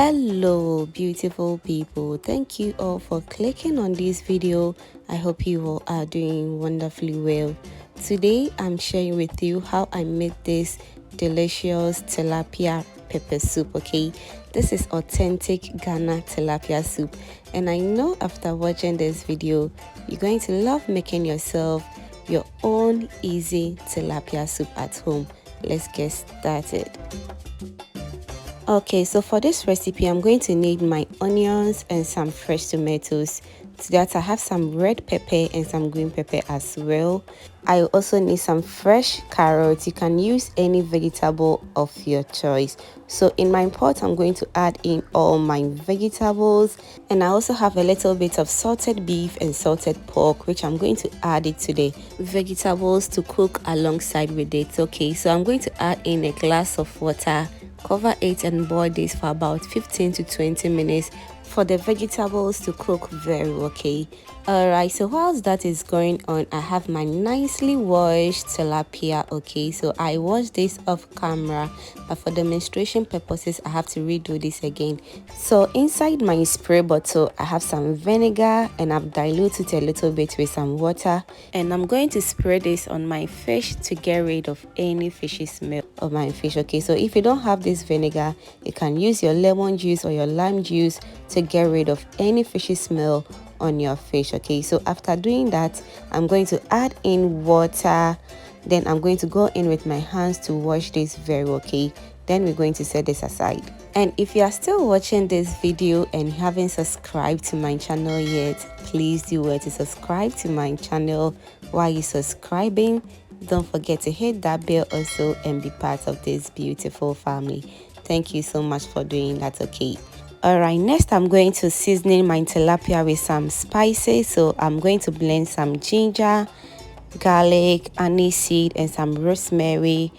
Hello beautiful people, thank you all for clicking on this video. I hope you all are doing wonderfully well. Today I'm sharing with you how I made this delicious tilapia pepper soup. Okay, this is authentic Ghana tilapia soup, and I know after watching this video you're going to love making yourself your own easy tilapia soup at home. Let's get started. Okay, so for this recipe I'm going to need my onions and some fresh tomatoes. To that I have some red pepper and some green pepper as well. I also need some fresh carrots. You can use any vegetable of your choice. So in my pot I'm going to add in all my vegetables, and I also have a little bit of salted beef and salted pork, which I'm going to add it to the vegetables to cook alongside with it. Okay, so I'm going to add in a glass of water, cover it and boil this for about 15 to 20 minutes for the vegetables to cook very well. Okay, alright, so whilst that is going on, I have my nicely washed tilapia. Okay, so I washed this off camera, but for demonstration purposes I have to redo this again. So inside my spray bottle I have some vinegar, and I've diluted a little bit with some water, and I'm going to spray this on my fish to get rid of any fishy smell of my fish. Okay, so if you don't have this vinegar, you can use your lemon juice or your lime juice to get rid of any fishy smell on your fish. Okay, so after doing that I'm going to add in water, then I'm going to go in with my hands to wash this very well. Okay, then we're going to set this aside. And if you are still watching this video and you haven't subscribed to my channel yet, please do well to subscribe to my channel. While you're subscribing, don't forget to hit that bell also and be part of this beautiful family. Thank you so much for doing that. Okay, alright, next I'm going to seasoning my tilapia with some spices. So I'm going to blend some ginger, garlic, anise seed and some rosemary.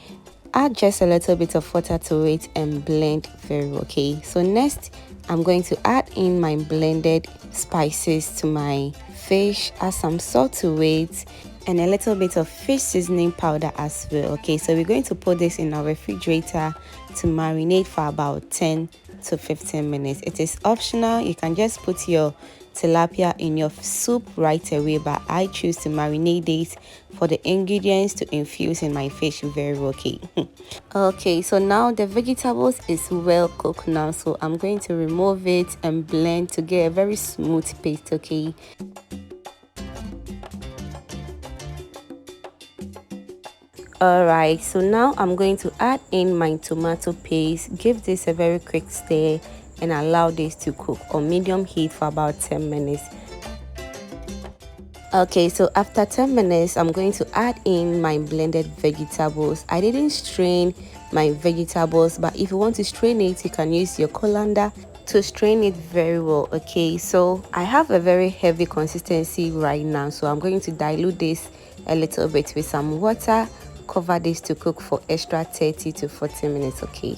Add just a little bit of water to it and blend very well. Okay, so next I'm going to add in my blended spices to my fish, add some salt to it and a little bit of fish seasoning powder as well. Okay, so we're going to put this in our refrigerator to marinate for about 10 to 15 minutes. It is optional, you can just put your tilapia in your soup right away, but I choose to marinate this for the ingredients to infuse in my fish very well. Okay. Okay, so now the vegetables is well cooked now, so I'm going to remove it and blend to get a very smooth paste. Okay, alright, so now I'm going to add in my tomato paste, give this a very quick stir and allow this to cook on medium heat for about 10 minutes. Okay, so after 10 minutes I'm going to add in my blended vegetables. I didn't strain my vegetables, but if you want to strain it you can use your colander to strain it very well. Okay, so I have a very heavy consistency right now, so I'm going to dilute this a little bit with some water, cover this to cook for extra 30 to 40 minutes. Okay,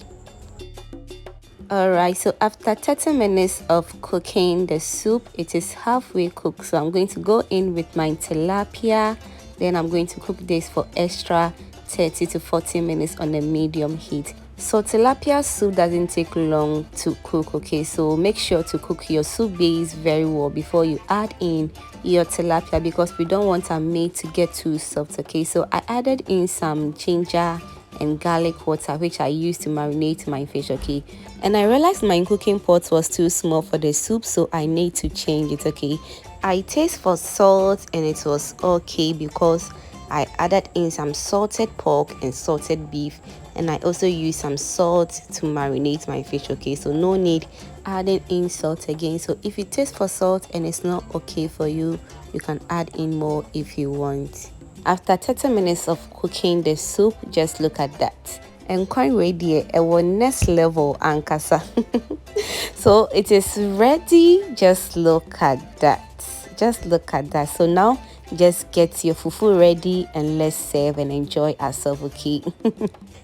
alright, so after 30 minutes of cooking the soup, it is halfway cooked, so I'm going to go in with my tilapia, then I'm going to cook this for extra 30 to 40 minutes on a medium heat. So tilapia soup doesn't take long to cook. Okay, so make sure to cook your soup base very well before you add in your tilapia, because we don't want our meat to get too soft. Okay, so I added in some ginger and garlic water, which I used to marinate my fish. Okay, and I realized my cooking pot was too small for the soup, so I need to change it. Okay, I taste for salt and it was okay because I added in some salted pork and salted beef, and I also used some salt to marinate my fish. Okay, so no need adding in salt again. So if you taste for salt and it's not okay for you, you can add in more if you want. After 30 minutes of cooking the soup, just look at that, and quite ready our next level ankasa. So it is ready. Just look at that, just look at that. So now just get your fufu ready and let's serve and enjoy ourselves. Okay.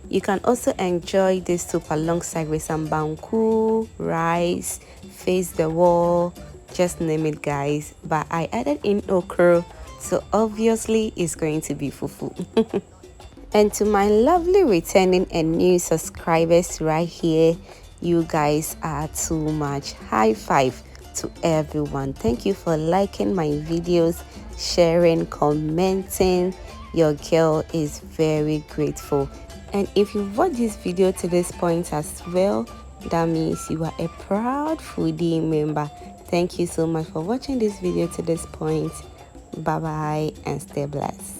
You can also enjoy this soup alongside with some banku, rice, face the wall, just name it guys, but I added in okra, so obviously it's going to be fufu. And to my lovely returning and new subscribers right here, You guys are too much. High five to everyone. Thank you for liking my videos, sharing, commenting. Your girl is very grateful. And if you watched this video to this point as well, that means you are a proud foodie member. Thank you so much for watching this video to this point. Bye bye and stay blessed.